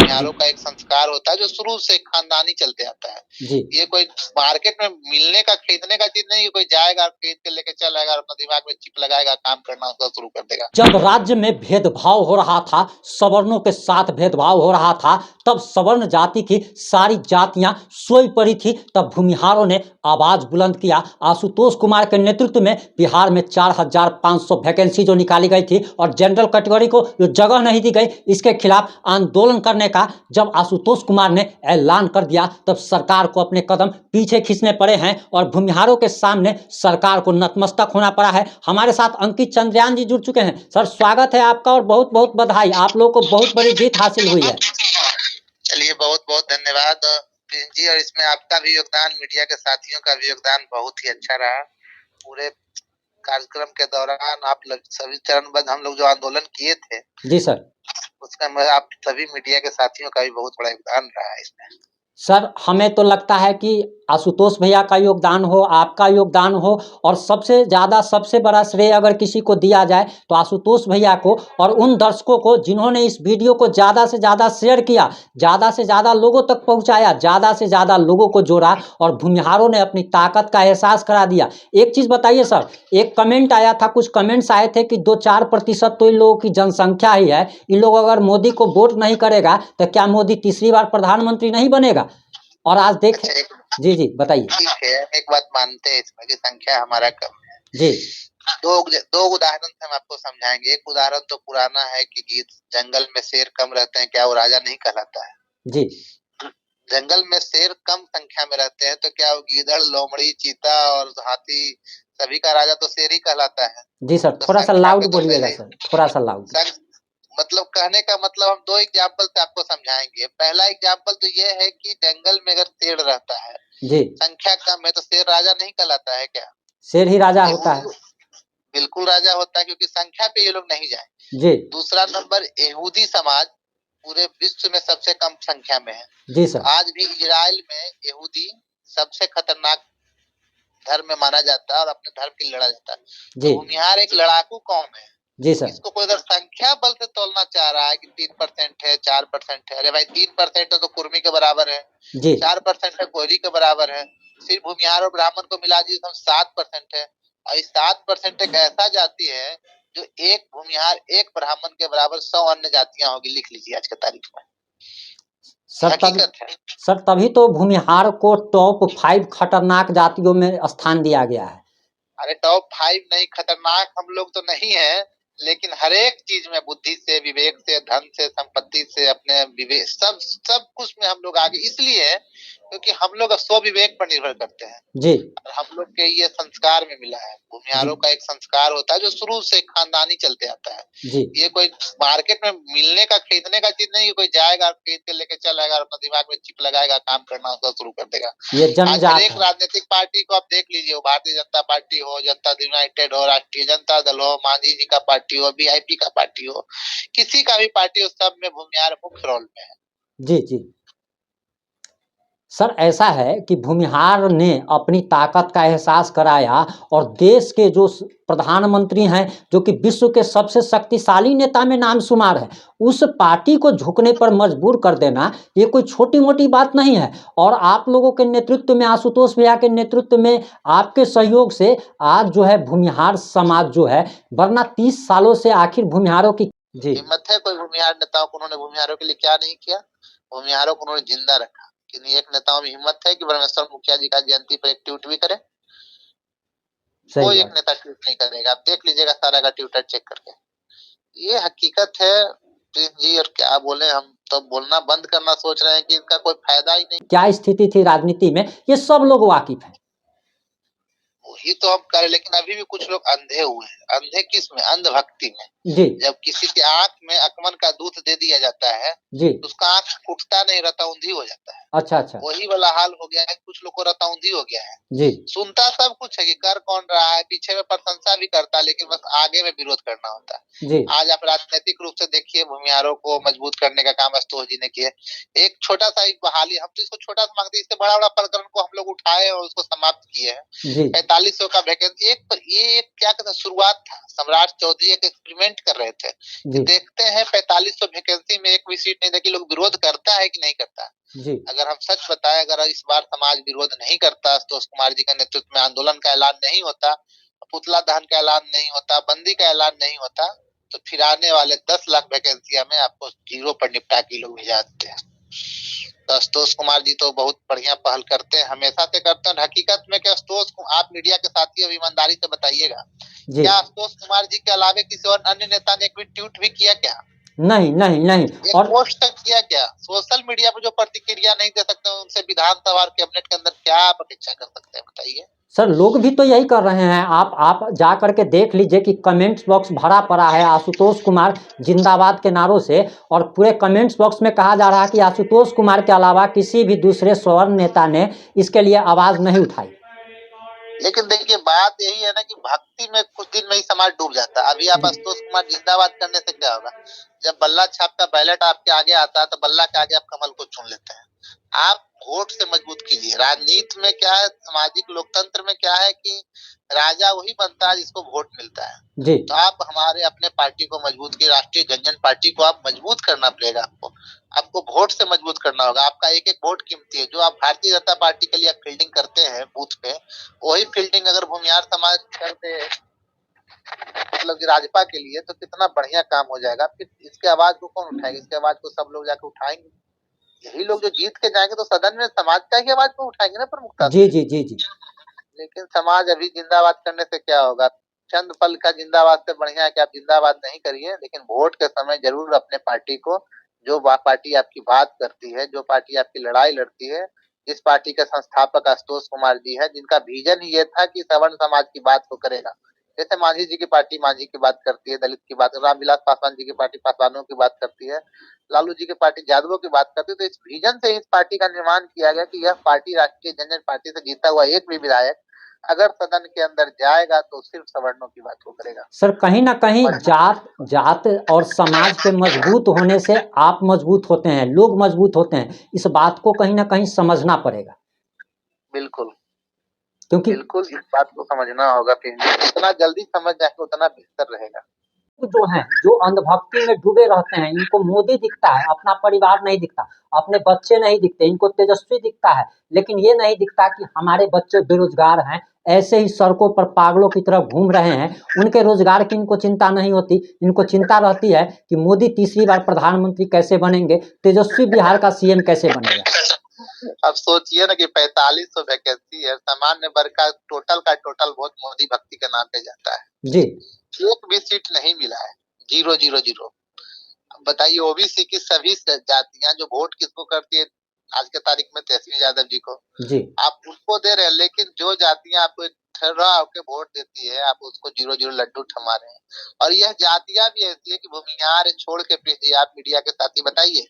भूमिहारों का एक संस्कार होता है जो शुरू से खानदानी चलते आता है। जी ये कोई मार्केट में मिलने का खरीदने का चीज नहीं है, कोई जाएगा खरीद के लेके चल आएगा, अपना दिमाग में चिप लगाएगा, काम करना उसका शुरू कर देगा। जब राज्य में भेदभाव हो रहा था, सवर्णों के साथ भेदभाव हो रहा था, तब सवर्ण जाति की सारी जातियां सोई पड़ी थी, तब भूमिहारों ने आवाज बुलंद किया। आशुतोष कुमार के नेतृत्व में बिहार में 4,500 वैकेंसी जो निकाली गई थी और जनरल कैटेगरी को जो जगह नहीं दी गई, इसके खिलाफ आंदोलन करने का जब आशुतोष कुमार ने ऐलान कर दिया, तब सरकार को अपने कदम पीछे खींचने पड़े हैं और भूमिहारों के सामने सरकार को नतमस्तक होना पड़ा है। हमारे साथ अंकित चंद्रयान जी जुड़ चुके हैं। सर, स्वागत है आपका और बहुत बहुत बधाई, आप लोगों को बहुत बड़ी जीत हासिल हुई है। चलिए, बहुत बहुत धन्यवाद जी, और इसमें आपका भी योगदान, मीडिया के साथियों का भी योगदान बहुत ही अच्छा रहा। पूरे कार्यक्रम के दौरान आप सभी चरणबद्ध हम लोग जो आंदोलन किए थे जी सर, उसका आप सभी मीडिया के साथियों का भी बहुत बड़ा योगदान रहा है इसमें। सर हमें तो लगता है कि आशुतोष भैया का योगदान हो, आपका योगदान हो, और सबसे ज़्यादा सबसे बड़ा श्रेय अगर किसी को दिया जाए तो आशुतोष भैया को और उन दर्शकों को जिन्होंने इस वीडियो को ज़्यादा से ज़्यादा शेयर किया, ज़्यादा से ज़्यादा लोगों तक पहुंचाया, ज़्यादा से ज़्यादा लोगों को जोड़ा और भूमिहारों ने अपनी ताकत का एहसास करा दिया। एक चीज़ बताइए सर, एक कमेंट आया था, कुछ कमेंट्स आए थे कि 2-4% तो इन लोगों की जनसंख्या ही है, इन लोग अगर मोदी को वोट नहीं करेगा तो क्या मोदी तीसरी बार प्रधानमंत्री नहीं बनेगा? और आज देखें। जी जी बताइए। ठीक है, एक बात मानते हैं इसमें कि संख्या हमारा कम है जी। दो उदाहरण से हम आपको समझाएंगे। एक उदाहरण तो पुराना है कि गीत जंगल में शेर कम रहते हैं, क्या वो राजा नहीं कहलाता है? जी। जंगल में शेर कम संख्या में रहते हैं तो क्या वो गीदड़, लोमड़ी, चीता और हाथी सभी का राजा तो शेर ही कहलाता है? जी सर, तो थोड़ा सा लाउड तो बोलिएगा सर, थोड़ा सा लाउड। मतलब कहने का मतलब हम दो एग्जाम्पल से आपको समझाएंगे। पहला एग्जाम्पल तो ये है कि जंगल में अगर शेर रहता है, जी, संख्या कम है, तो शेर राजा नहीं कहलाता है क्या? शेर ही राजा होता है। बिल्कुल राजा होता है, क्योंकि संख्या पे ये लोग नहीं जाए। जी। दूसरा नंबर, यहूदी समाज पूरे विश्व में सबसे कम संख्या में है। जी सर। आज भी इजराइल में यहूदी सबसे खतरनाक धर्म में माना जाता है और अपने धर्म के लिए लड़ा जाता है। जी। तो भूमिहार एक लड़ाकू कौम है। जी सर। इसको कोई अगर संख्या बल से तोलना चाह रहा है कि 3% है, 4% है, अरे भाई 3% है तो कुर्मी के बराबर है, 4% है कोयली के बराबर है। सिर्फ भूमिहार और ब्राह्मण को मिला दीजिए तो 7% है, और इस 7% एक ऐसा जाति है जो एक भूमिहार एक ब्राह्मण के बराबर 100 अन्य जातियां होगी। लिख लीजिए आज की तारीख में, सर तभी तो भूमिहार को टॉप 5 खतरनाक जातियों में स्थान दिया गया है। अरे टॉप 5 नहीं, खतरनाक हम लोग तो नहीं है, लेकिन हर एक चीज में बुद्धि से, विवेक से, धन से, संपत्ति से, अपने विवेक सब कुछ में हम लोग आगे इसलिए है क्योंकि हम लोग स्व विवेक पर निर्भर करते हैं जी। और हम लोग के ये संस्कार में मिला है। भूमिहारों का एक संस्कार होता है जो शुरू से खानदानी चलते आता है जी। ये कोई मार्केट में मिलने का खरीदने का चीज नहीं है, कोई जाएगा खरीद के लेके चल आएगा, अपना दिमाग में चिप लगाएगा, काम करना उसका शुरू कर देगा। ये हर एक राजनीतिक पार्टी को आप देख लीजिए, वो भारतीय जनता पार्टी हो, जनता यूनाइटेड हो, राष्ट्रीय जनता दल हो, मांझी जी का पार्टी हो, वीआईपी का पार्टी हो, किसी का भी पार्टी हो, सब में भूमिहार मुख्य रोल में है। जी जी। सर ऐसा है कि भूमिहार ने अपनी ताकत का एहसास कराया और देश के जो प्रधानमंत्री हैं, जो कि विश्व के सबसे शक्तिशाली नेता में नाम शुमार है, उस पार्टी को झुकने पर मजबूर कर देना ये कोई छोटी मोटी बात नहीं है। और आप लोगों के नेतृत्व में, आशुतोष भैया के नेतृत्व में, आपके सहयोग से आज जो है भूमिहार समाज जो है, वरना 30 सालों से आखिर भूमिहारों की जी हिम्मत है कोई भूमिहार नेताओं को उन्होंने भूमिहारों के लिए क्या नहीं किया? भूमिहारों को उन्होंने जिंदा रखा। एक नेताओं में हिम्मत है कि ब्रह्मेश्वर मुखिया जी का जयंती पर एक ट्वीट भी करे? कोई एक नेता ट्वीट नहीं करेगा, आप देख लीजिएगा सारा का ट्विटर चेक करके। ये हकीकत है जी, और क्या बोले, हम तो बोलना बंद करना सोच रहे हैं कि इसका कोई फायदा ही नहीं। क्या स्थिति थी राजनीति में ये सब लोग वाकिफ है, वही तो हम करें, लेकिन अभी भी कुछ लोग अंधे हुए हैं। अंधे किस में? अंधभक्ति में। जी। जब किसी की आंख में अकमन का दूध दे दिया जाता है जी, तो उसका आंख उठता नहीं, रतौंधी हो जाता है। अच्छा अच्छा, वही वाला हाल हो गया है, कुछ लोग को रतौंधी हो गया है। जी। सुनता सब कुछ है कि कर कौन रहा है, पीछे में प्रशंसा भी करता है, लेकिन बस आगे में विरोध करना होता है। जी। आज आप राजनीतिक रूप से देखिए, भूमिहारों को मजबूत करने का काम आशुतोष जी ने किया। एक छोटा सा एक बहाली, हम तो इसको छोटा सा मांगते हैं, इससे बड़ा बड़ा प्रकरण को हम लोग उठाए और उसको समाप्त किए हैं। 45 4500 का वैकेंसी ये क्या कहते हैं, शुरुआत था। सम्राट चौधरी एक एक्सपेरिमेंट कर रहे थे कि देखते हैं 4500 वैकेंसी में एक भी सीट नहीं देखी, लोग विरोध करता है कि नहीं करता जी। अगर हम सच बताएं, अगर इस बार समाज विरोध नहीं करता, आशुतोष कुमार जी के नेतृत्व में आंदोलन का ऐलान नहीं होता, पुतला दहन का ऐलान नहीं होता, बंदी का ऐलान नहीं होता, तो फिर आने वाले 10 लाख वैकेंसिया में आपको 0 पर निपटा के लोग भेजा देते हैं। तो आशुतोष कुमार जी तो बहुत बढ़िया पहल करते हैं, हमेशा से करते हैं। हकीकत में क्या आशुतोष, आप मीडिया के साथी अब ईमानदारी से बताइएगा, क्या आशुतोष कुमार जी के अलावे किसी और अन्य नेता ने एक भी ट्वीट भी किया क्या? नहीं नहीं नहीं, और पोस्ट तक किया क्या? सोशल मीडिया पर जो प्रतिक्रिया नहीं दे सकते उनसे विधानसभा और कैबिनेट के अंदर क्या आप अपेक्षा कर सकते हैं, बताइए। सर लोग भी तो यही कर रहे हैं, आप जा करके देख लीजिए कि कमेंट्स बॉक्स भरा पड़ा है आशुतोष कुमार जिंदाबाद के नारों से, और पूरे कमेंट्स बॉक्स में कहा जा रहा है कि आशुतोष कुमार के अलावा किसी भी दूसरे स्वर्ण नेता ने इसके लिए आवाज नहीं उठाई। लेकिन देखिए बात यही है ना कि भक्ति में कुछ दिन में ही समाज डूब जाता है। अभी आप आशुतोष कुमार जिंदाबाद करने से क्या होगा, जब बल्ला छाप का बैलेट आपके आगे आता है तो बल्ला के आगे आप कमल को चुन लेते हैं। आप वोट से मजबूत कीजिए। राजनीति में क्या है, सामाजिक लोकतंत्र में क्या है कि राजा वही बनता है जिसको वोट मिलता है जी। तो आप हमारे अपने पार्टी को मजबूत की, राष्ट्रीय जनजन पार्टी को आप मजबूत करना पड़ेगा। आपको वोट से मजबूत करना होगा। आपका एक एक वोट कीमती है। जो आप भारतीय जनता पार्टी के लिए आप फील्डिंग करते हैं बूथ पे, वही फील्डिंग अगर भूमिहार समाज करते मतलब राजपा के लिए, तो कितना बढ़िया काम हो जाएगा। फिर इसके आवाज को कौन उठाएगा? इसके आवाज को सब लोग जाकर उठाएंगे। यही लोग जो जीत के जाएंगे तो सदन में समाज का ही आवाज को उठाएंगे ना प्रमुखता जी जी जी जी। लेकिन समाज अभी जिंदाबाद करने से क्या होगा? चंद पल का जिंदाबाद से बढ़िया है कि आप जिंदाबाद नहीं करिए, लेकिन वोट के समय जरूर अपने पार्टी को, जो पार्टी आपकी बात करती है, जो पार्टी आपकी लड़ाई लड़ती है, इस पार्टी के संस्थापक आशुतोष कुमार जी है, जिनका विजन ही ये था कि सवर्ण समाज की बात को करेगा। जैसे मांझी जी की पार्टी मांझी की बात करती है, दलित की बात, रामविलास पासवान जी की पार्टी पासवानों की बात करती है, लालू जी की पार्टी यादवों की बात करती है। तो इस विजन से इस पार्टी का निर्माण किया गया कि यह पार्टी राष्ट्रीय जनजन पार्टी से जीता हुआ एक भी विधायक अगर सदन के अंदर जाएगा तो सिर्फ सवर्णों की बात को करेगा। सर कहीं ना कहीं जात और समाज के मजबूत होने से आप मजबूत होते हैं, लोग मजबूत होते हैं, इस बात को कहीं ना कहीं समझना पड़ेगा। बिल्कुल क्योंकि बिल्कुल इस बात को समझना होगा। फिर जितना जल्दी समझ जाए उतना बेहतर रहेगा। जो हैं, जो अंधभक्ति में डूबे रहते हैं, इनको मोदी दिखता है, अपना परिवार नहीं दिखता, अपने बच्चे नहीं दिखते, इनको तेजस्वी दिखता है, लेकिन ये नहीं दिखता कि हमारे बच्चे बेरोजगार हैं, ऐसे ही सड़कों पर पागलों की तरह घूम रहे हैं, उनके रोजगार की इनको चिंता नहीं होती। इनको चिंता रहती है कि मोदी तीसरी बार प्रधानमंत्री कैसे बनेंगे, तेजस्वी बिहार का सीएम कैसे बनेगा। अब सोचिए ना कि 4500 वैकेंसी है, सामान्य वर्ग का टोटल वोट मोदी भक्ति के नाम पे जाता है जी। एक भी सीट नहीं मिला है, 0 बताइए ओबीसी की सभी जातियां जो वोट किसको करती है आज के तारीख में, तेजस्वी यादव जी को जी। आप उसको दे रहे हैं, लेकिन जो जातियां आपको ठहरा होकर वोट देती है आप उसको 0 लड्डू थमा रहे हैं। और यह जातियां भी ऐसी है कि भूमिहार छोड़ के भेजिए। आप मीडिया के साथी बताइए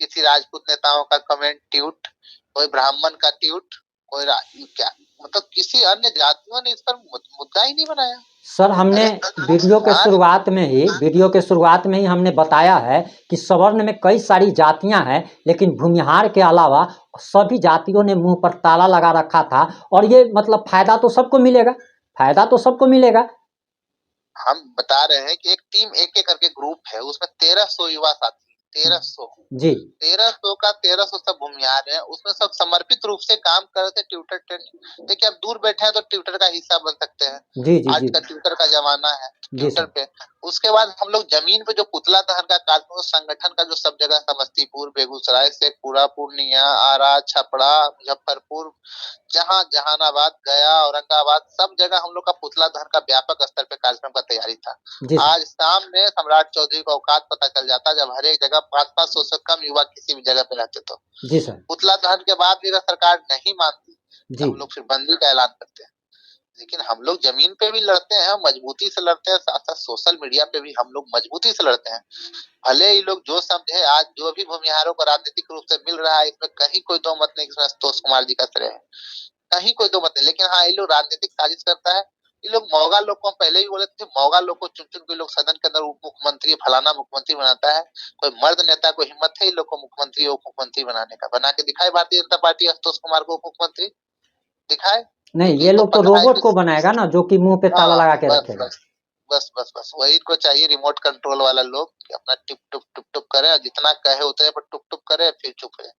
किसी राजपूत नेताओं का कमेंट ट्वीट, कोई ब्राह्मण का ट्वीट, कोई क्या मतलब किसी अन्य जातियों ने इस पर मुद्दा ही नहीं बनाया। सर हमने वीडियो के शुरुआत में ही हमने बताया है कि सवर्ण में कई सारी जातियां हैं, लेकिन भूमिहार के अलावा सभी जातियों ने मुंह पर ताला लगा रखा था। और ये मतलब फायदा तो सबको मिलेगा, फायदा तो सबको मिलेगा। हम बता रहे हैं कि एक टीम एक एक करके ग्रुप है, उसमें 1300 युवा साथी, 1300 जी, 1300 का 1300 सब भूमिहार है। उसमें सब समर्पित रूप से काम कर रहे थे। ट्विटर ट्रेंड देखिए, आप दूर बैठे हैं तो ट्विटर का हिस्सा बन सकते हैं। जी जी आज जी का ट्विटर का जमाना है, जी ट्विटर पे। उसके बाद हम लोग जमीन पे जो पुतला दहन का कार्यक्रम संगठन का जो सब जगह, समस्तीपुर, बेगूसराय, शेखपुरा, पूर्णिया, आरा, छपरा, मुजफ्फरपुर, जहां जहानाबाद, गया, औरंगाबाद, सब जगह हम लोग का पुतला दहन का व्यापक स्तर पे कार्यक्रम का तैयारी था। आज सामने सम्राट चौधरी का औकात पता चल जाता जब हर एक जगह 500 से कम युवा किसी भी जगह पे रहते। तो जी सर, पुतला दहन के बाद भी अगर सरकार नहीं मानती तो हम लोग फिर बंदी का ऐलान करते हैं। लेकिन हम लोग जमीन पे भी लड़ते हैं, मजबूती से लड़ते हैं, साथ साथ सोशल मीडिया पे भी हम लोग मजबूती से लड़ते हैं। भले ही लोग जो समझे, आज जो भी भूमिहारों को राजनीतिक रूप से मिल रहा है, इसमें कहीं कोई दो मत नहीं, इसमें आशुतोष कुमार जी का श्रेय है, कहीं कोई दो मत नहीं। लेकिन हाँ, ये लोग राजनीतिक साजिश करता है। ये लोग मौगा लोग को पहले ही बोले थे, मौगा लोग को चुन चुन के लोग सदन के अंदर उप मुख्यमंत्री, फलाना मुख्यमंत्री बनाता है। कोई मर्द नेता को हिम्मत है इन लोग को मुख्यमंत्री, उप मुख्यमंत्री बनाने का? बना के दिखाए भारतीय जनता पार्टी आशुतोष कुमार को उप मुख्यमंत्री, दिखाए। नहीं, ये इनको लोग तो पता है रोबोट कि को बनाएगा ना, जो कि मुंह पे ताला हाँ, लगा के बस रखेगा। बस बस बस बस वही इनको चाहिए, रिमोट कंट्रोल वाला लोग कि अपना टुप टुप टुप टुप करे और जितना कहे उतने पर टुप टुप करे फिर चुप है।